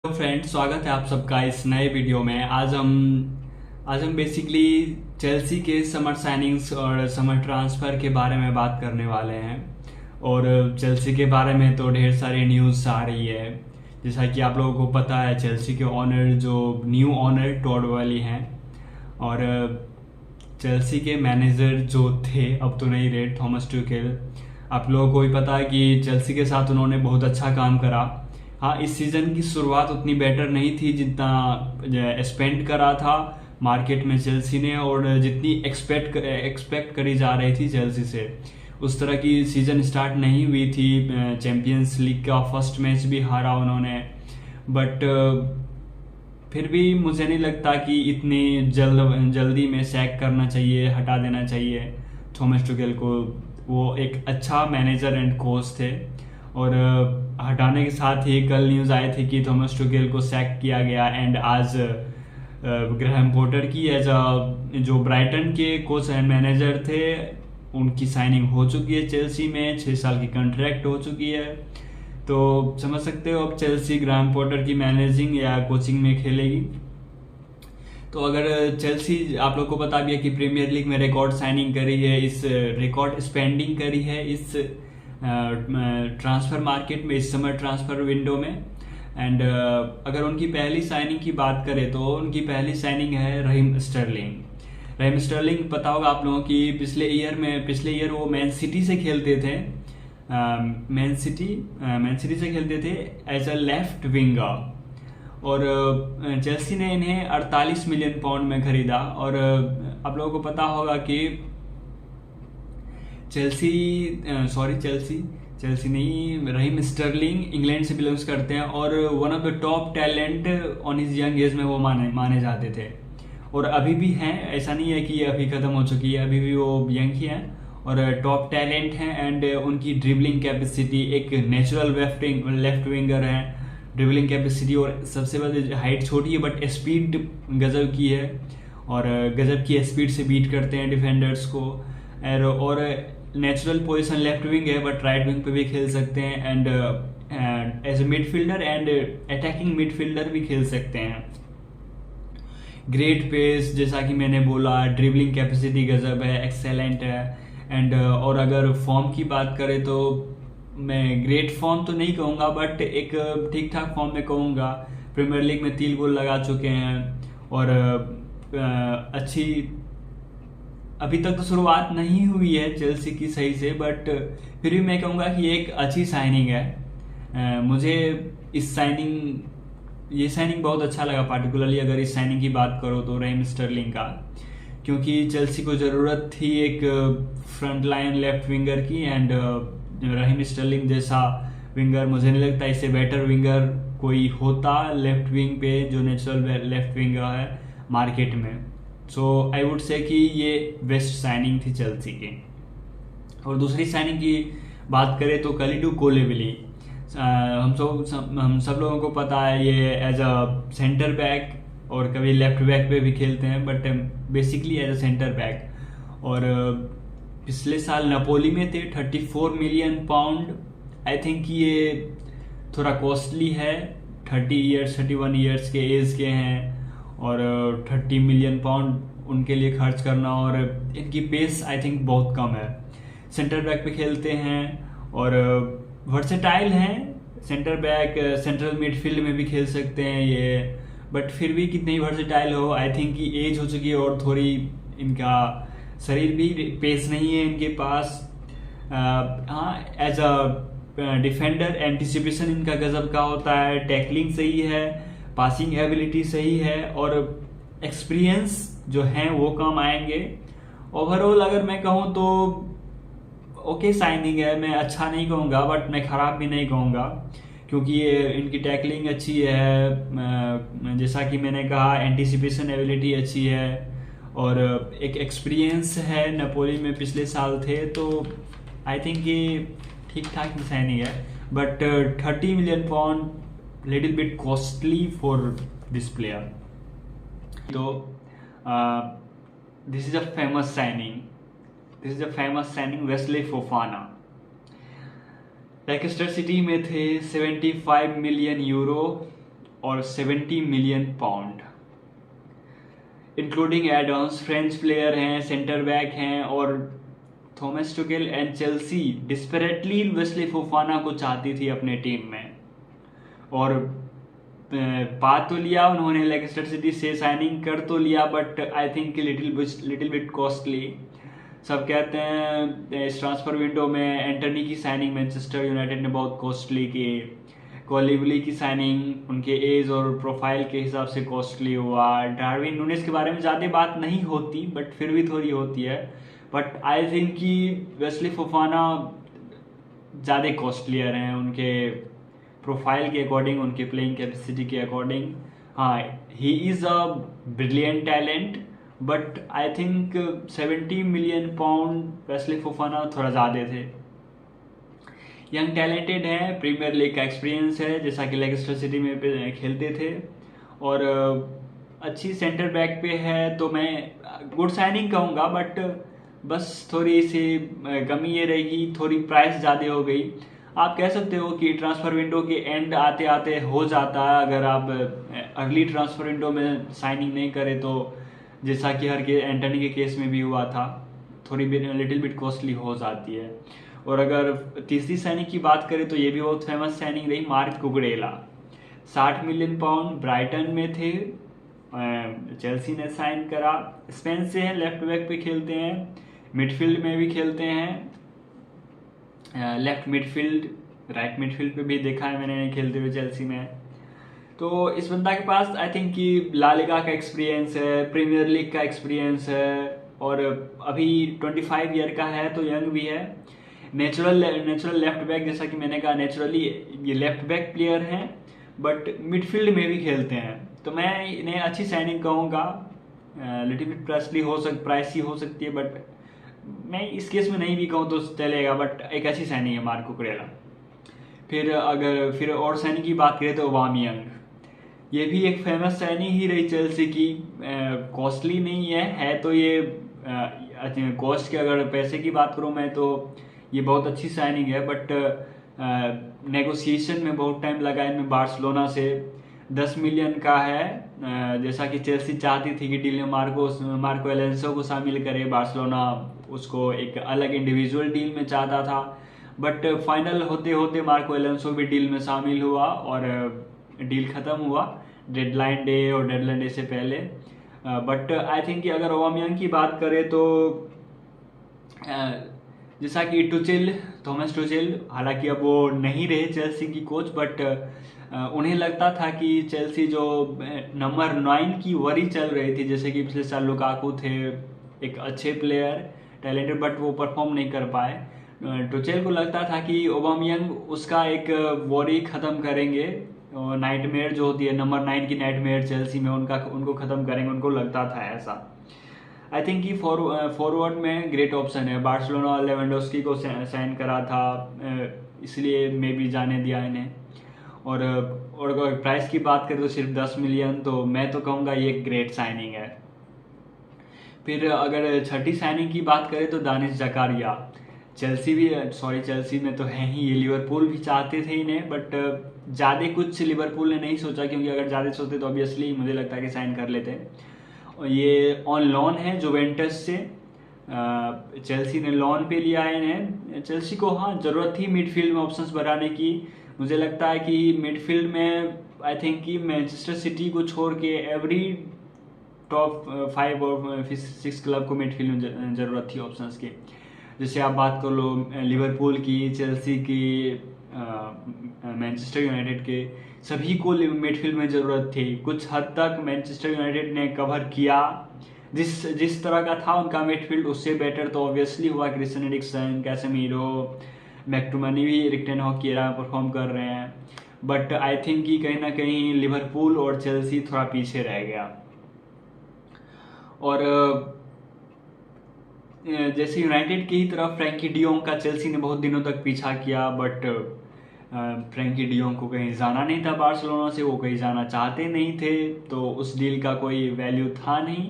Hello friends, स्वागत है आप सबका इस नए वीडियो में। आज हम बेसिकली चेल्सी के समर साइनिंग्स और समर ट्रांसफ़र के बारे में बात करने वाले हैं। और चेल्सी के बारे में तो ढेर सारी न्यूज़ आ रही है। जैसा कि आप लोगों को पता है, चेल्सी के ऑनर जो न्यू ऑनर टॉड बॉयली हैं, और चेल्सी के मैनेजर जो थे, अब तो नहीं रहे, थॉमस टुखेल। आप लोगों को भी पता है कि चेल्सी के साथ उन्होंने बहुत अच्छा काम करा। हाँ, इस सीज़न की शुरुआत उतनी बेटर नहीं थी जितना स्पेंड करा था मार्केट में चेल्सी ने, और जितनी एक्सपेक्ट करी जा रही थी चेल्सी से, उस तरह की सीज़न स्टार्ट नहीं हुई थी। चैम्पियंस लीग का फर्स्ट मैच भी हारा उन्होंने, बट फिर भी मुझे नहीं लगता कि इतनी जल्दी में सैक करना चाहिए, हटा देना चाहिए थॉमस टुखेल को। वो एक अच्छा मैनेजर एंड कोच थे, और हटाने के साथ ही कल न्यूज़ आए थे कि थॉमस टुखेल को सैक किया गया। एंड आज ग्राहम पॉटर की एज जो ब्राइटन के कोच एंड मैनेजर थे, उनकी साइनिंग हो चुकी है चेल्सी में, 6 साल की कॉन्ट्रैक्ट हो चुकी है। तो समझ सकते हो अब चेल्सी ग्राहम पॉटर की मैनेजिंग या कोचिंग में खेलेगी। तो अगर चेल्सी, आप लोग को पता भी है कि प्रीमियर लीग में रिकॉर्ड साइनिंग करी है, इस रिकॉर्ड स्पेंडिंग करी है इस ट्रांसफ़र मार्केट में, इस समर ट्रांसफ़र विंडो में। एंड अगर उनकी पहली साइनिंग की बात करें तो उनकी पहली साइनिंग है रहीम स्टर्लिंग। रहीम स्टर्लिंग पता होगा आप लोगों की, पिछले ईयर वो मैन सिटी से खेलते थे। मैन सिटी से खेलते थे एज अ लेफ्ट विंगर, और चेल्सी ने इन्हें 48 मिलियन पाउंड में खरीदा। और आप लोगों को पता होगा कि चेल्सी नहीं, रहीम स्टर्लिंग इंग्लैंड से बिलोंग्स करते हैं, और one of the top talent on his young age में वो माने जाते थे, और अभी भी हैं। ऐसा नहीं है कि ये अभी ख़त्म हो चुकी है, अभी भी वो यंग ही हैं और टॉप टैलेंट हैं। एंड उनकी ड्रिबलिंग कैपेसिटी, एक नेचुरल लेफ्ट विंगर है, ड्रिबलिंग कैपेसिटी, और सबसे बड़ी हाइट छोटी है बट स्पीड गजब की है, और गजब की स्पीड से बीट करते हैं डिफेंडर्स को। और नेचुरल पोजीशन लेफ्ट विंग है, बट राइट विंग पे भी खेल सकते हैं। And as a midfielder and attacking midfielder भी खेल सकते हैं। ग्रेट पेस, जैसा कि मैंने बोला, ड्रिबलिंग कैपेसिटी गजब है, एक्सेलेंट है। एंड और अगर फॉर्म की बात करें तो मैं ग्रेट फॉर्म तो नहीं कहूँगा, बट एक ठीक ठाक फॉर्म में कहूँगा। प्रीमियर लीग में 3 गोल लगा चुके हैं, और अच्छी, अभी तक तो शुरुआत नहीं हुई है चेल्सी की सही से, बट फिर भी मैं कहूँगा कि एक अच्छी साइनिंग है। मुझे ये साइनिंग बहुत अच्छा लगा, पार्टिकुलरली अगर इस साइनिंग की बात करो तो रहीम स्टर्लिंग का, क्योंकि चेल्सी को ज़रूरत थी एक फ्रंट लाइन लेफ्ट विंगर की। एंड रहीम स्टर्लिंग जैसा विंगर, मुझे नहीं लगता इससे बेटर विंगर कोई होता लेफ्ट विंग पे, जो नेचुरल लेफ्ट विंगर है मार्केट में। सो आई वुड से कि ये बेस्ट साइनिंग थी चेल्सी की। और दूसरी साइनिंग की बात करें तो कलिडू कोलिबाली। हम सब लोगों को पता है, ये एज अ सेंटर बैक और कभी लेफ्ट बैक पे भी खेलते हैं, but basically as a centre back. और पिछले साल नपोली में थे, 34 मिलियन पाउंड। आई थिंक ये थोड़ा कॉस्टली है, 31 ईयर्स के एज के हैं, और 30 मिलियन पाउंड उनके लिए खर्च करना, और इनकी पेस आई थिंक बहुत कम है। सेंटर बैक पे खेलते हैं और वर्सेटाइल हैं। सेंटर बैक, सेंट्रल मिडफील्ड में भी खेल सकते हैं ये, बट फिर भी कितनी वर्सेटाइल हो, आई थिंक कि एज हो चुकी है, और थोड़ी इनका शरीर भी, पेस नहीं है इनके पास। हाँ, एज अ डिफेंडर एंटिसिपेशन इनका गजब का होता है, टैकलिंग सही है, पासिंग एबिलिटी सही है, और एक्सपीरियंस जो है वो काम आएंगे। ओवरऑल अगर मैं कहूँ तो ओके साइनिंग है, मैं अच्छा नहीं कहूँगा बट मैं ख़राब भी नहीं कहूँगा, क्योंकि ये इनकी टैकलिंग अच्छी है, जैसा कि मैंने कहा, एंटिसिपेशन एबिलिटी अच्छी है, और एक एक्सपीरियंस है, नपोली में पिछले साल थे। तो आई थिंक ये ठीक ठाक साइनिंग है, but 30 million pound little bit costly for this player. तो this is a famous signing Wesley Fofana. Leicester City में थे, 75 मिलियन यूरो, और 70 million pound including add ons. French player हैं, सेंटर बैक हैं, और Thomas Tuchel and Chelsea desperately Wesley Fofana को चाहती थी अपने टीम में, और पा तो लिया उन्होंने, लेस्टर सिटी से साइनिंग कर तो लिया, but I think little bit costly. सब कहते हैं इस ट्रांसफर विंडो में एंटनी की साइनिंग मैनचेस्टर यूनाइटेड ने बहुत कॉस्टली की, कोलिवली की साइनिंग उनके एज और प्रोफाइल के हिसाब से कॉस्टली हुआ। डार्विन नूनेस के बारे में ज़्यादा बात नहीं होती, बट फिर भी थोड़ी होती है। बट आई थिंक कि वेस्ली फोफाना ज़्यादा कॉस्टलियर हैं उनके प्रोफाइल के अकॉर्डिंग, उनके प्लेइंग कैपेसिटी के अकॉर्डिंग। हाँ, he is a brilliant talent, but I think 70 million pound Wesley Fofana थोड़ा ज़्यादा थे। यंग टैलेंटेड है, प्रीमियर लीग का एक्सपीरियंस है, जैसा कि लेस्टर सिटी में खेलते थे, और अच्छी सेंटर बैक पे है, तो मैं गुड साइनिंग कहूँगा। बट बस थोड़ी सी कमी ये रहेगी, थोड़ी प्राइस ज़्यादा हो गई। आप कह सकते हो कि ट्रांसफ़र विंडो के एंड आते आते हो जाता है, अगर आप अर्ली ट्रांसफ़र विंडो में साइनिंग नहीं करें तो, जैसा कि एंटनी के केस में भी हुआ था, थोड़ी लिटिल बिट कॉस्टली हो जाती है। और अगर तीसरी साइनिंग की बात करें तो ये भी बहुत फेमस साइनिंग रही, मार्क कुकरेला। 60 मिलियन पाउंड ब्राइटन में थे, चेल्सी ने साइन करा। स्पेन से हैं, लेफ्ट बैक पे खेलते हैं, मिडफील्ड में भी खेलते हैं, लेफ्ट मिडफील्ड, राइट मिडफील्ड पे भी देखा है मैंने खेलते हुए चेल्सी में। तो इस बंदा के पास आई थिंक कि ला लीगा का एक्सपीरियंस है, प्रीमियर लीग का एक्सपीरियंस है, और अभी 25 ईयर का है, तो यंग भी है। नेचुरल लेफ्ट बैक, जैसा कि मैंने कहा, नेचुरली ये लेफ्ट बैक प्लेयर हैं, बट मिडफील्ड में भी खेलते हैं, तो मैं इन्हें अच्छी साइनिंग कहूँगा। लिटिल बिट प्राइसी हो सकती है, बट मैं इस केस में नहीं भी कहूँ तो चलेगा, बट एक अच्छी साइनिंग है मार्को कुकरेला। फिर और साइनिंग की बात करें तो ओबामेयांग, ये भी एक फेमस साइनिंग ही रही चेल्सी की। कॉस्टली नहीं है तो ये कॉस्ट के, अगर पैसे की बात करूँ मैं, तो ये बहुत अच्छी साइनिंग है, बट नेगोशिएशन में बहुत टाइम लगा इनमें बार्सिलोना से। 10 मिलियन का है, जैसा कि चेल्सी चाहती थी कि डील में मार्को एलेंसो को शामिल करे, बार्सिलोना उसको एक अलग इंडिविजुअल डील में चाहता था, बट फाइनल होते होते मार्को एलेंसो भी डील में शामिल हुआ और डील ख़त्म हुआ डेडलाइन डे से पहले। बट आई थिंक कि अगर ओबामेयांग की बात करें तो जैसा कि थॉमस टुचेल, हालांकि अब वो नहीं रहे चेल्सी की कोच, बट उन्हें लगता था कि चेल्सी जो नंबर 9 की वरी चल रही थी, जैसे कि पिछले साल लुकाकू थे, एक अच्छे प्लेयर टैलेंटेड, बट वो परफॉर्म नहीं कर पाए। टुचेल को लगता था कि ओबामेयांग उसका एक वरी ख़त्म करेंगे, नाइटमेयर जो होती है नंबर 9 की नाइटमेयर चेल्सी में, उनको ख़त्म करेंगे, उनको लगता था ऐसा। आई थिंक कि फॉरवर्ड में ग्रेट ऑप्शन है। बार्सिलोना लेवेंडोस्की को साइन करा था, इसलिए मे भी जाने दिया इन्हें। और अगर प्राइस की बात करें तो सिर्फ 10 मिलियन, तो मैं तो कहूँगा ये ग्रेट साइनिंग है। फिर अगर छठी साइनिंग की बात करें तो दानिश जकारिया, चेल्सी में तो है ही, ये लिवरपूल भी चाहते थे इन्हें, बट ज़्यादा कुछ लिवरपूल ने नहीं सोचा, क्योंकि अगर ज़्यादा सोचते तो ऑब्वियसली मुझे लगता है कि साइन कर लेते। ये ऑन लोन है जुवेंटस से, चेल्सी ने लोन पे लिया है इन्हें। चेल्सी को हाँ ज़रूरत थी मिडफील्ड में ऑप्शंस बढ़ाने की। मुझे लगता है कि मिडफील्ड में आई थिंक कि मैनचेस्टर सिटी को छोड़ के एवरी टॉप 5 और 6 क्लब को मिडफील्ड में ज़रूरत थी ऑप्शंस की। जैसे आप बात कर लो लिवरपूल की, चेल्सी की, मैनचेस्टर यूनाइटेड के, सभी को मिडफील्ड में ज़रूरत थी। कुछ हद तक मैनचेस्टर यूनाइटेड ने कवर किया, जिस तरह का था उनका मिडफील्ड, उससे बेटर तो ऑब्वियसली हुआ। क्रिस्टियन एरिक्सन, कैसेमीरो, मैक्टोमनी भी एरिक टेन हाग की एरा में परफॉर्म कर रहे हैं, बट आई थिंक कि कहीं ना कहीं लिवरपूल और चेल्सी थोड़ा पीछे रह गया। और जैसे यूनाइटेड की ही तरफ फ्रैंकी डियोंग का चेल्सी ने बहुत दिनों तक पीछा किया, बट फ्रैंकी डियोंग को कहीं जाना नहीं था बार्सिलोना से, वो कहीं जाना चाहते नहीं थे, तो उस डील का कोई वैल्यू था नहीं।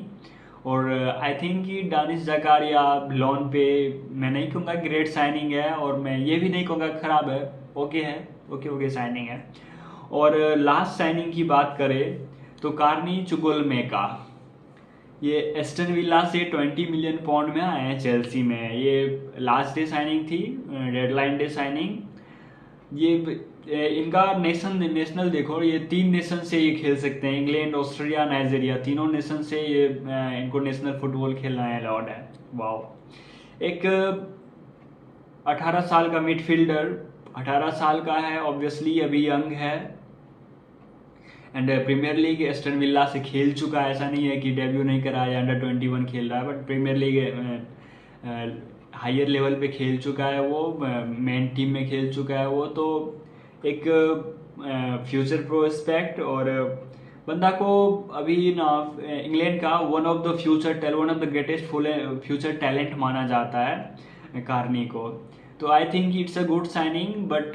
और आई थिंक कि दानिश जकारिया लोन पे, मैं नहीं कहूँगा ग्रेट साइनिंग है, और मैं ये भी नहीं कहूँगा ख़राब है, ओके साइनिंग है। और लास्ट साइनिंग की बात करें तो कार्नी चुगुलमेका, ये एस्टन विला से 20 मिलियन पाउंड में आए हैं चेल्सी में। ये लास्ट डे साइनिंग थी, डेडलाइन डे साइनिंग। ये इनका नेशनल देखो, ये 3 नेशन से ये खेल सकते हैं, इंग्लैंड, ऑस्ट्रेलिया, नाइजीरिया, तीनों नेशन से ये इनको नेशनल फुटबॉल खेलना है अलाउड है। वाओ। एक 18 साल का मिडफील्डर, 18 साल का है, ऑब्वियसली अभी यंग है, and Premier League Aston Villa से खेल चुका है। ऐसा नहीं है कि डेब्यू नहीं करा है, अंडर 21 खेल रहा है, but Premier League higher level पे खेल चुका है वो, मेन टीम में खेल चुका है वो। तो एक फ्यूचर प्रोस्पेक्ट, और बंदा को अभी ना इंग्लैंड का one of the greatest future talent माना जाता है कार्नी को। तो I think it's a good signing, but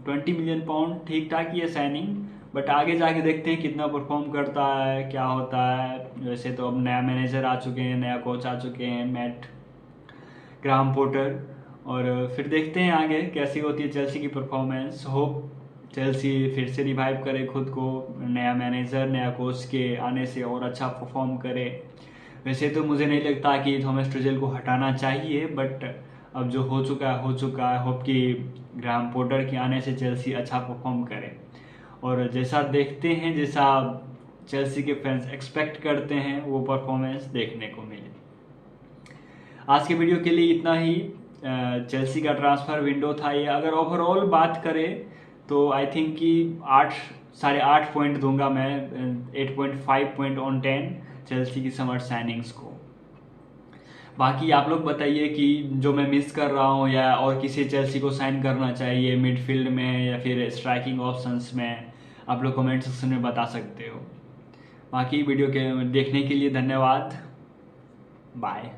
20 million pound ठीक ठाक ही है साइनिंग, बट आगे जाके देखते हैं कितना परफॉर्म करता है, क्या होता है। वैसे तो अब नया मैनेजर आ चुके हैं, नया कोच आ चुके हैं, मैट ग्राहम पोटर, और फिर देखते हैं आगे कैसी होती है चेल्सी की परफॉर्मेंस। होप चेल्सी फिर से रिवाइव करे खुद को, नया मैनेजर, नया कोच के आने से और अच्छा परफॉर्म करे। वैसे तो मुझे नहीं लगता कि थॉमस टुचेल को हटाना चाहिए, बट अब जो हो चुका है। होप कि ग्राहम पोटर के आने से चेल्सी अच्छा परफॉर्म करे, और जैसा देखते हैं, जैसा चेल्सी के फैंस एक्सपेक्ट करते हैं, वो परफॉर्मेंस देखने को मिले। आज के वीडियो के लिए इतना ही। चेल्सी का ट्रांसफ़र विंडो था ये। अगर ओवरऑल बात करें तो आई थिंक कि 8.5 पॉइंट दूंगा मैं, 8.5 पॉइंट ऑन 10 चेल्सी की समर साइनिंग्स को। बाकी आप लोग बताइए कि जो मैं मिस कर रहा हूँ, या और किसी चेल्सी को साइन करना चाहिए मिडफील्ड में या फिर स्ट्राइकिंग ऑप्शंस में, आप लोग कमेंट सेक्शन में बता सकते हो। बाकी वीडियो के देखने के लिए धन्यवाद। बाय।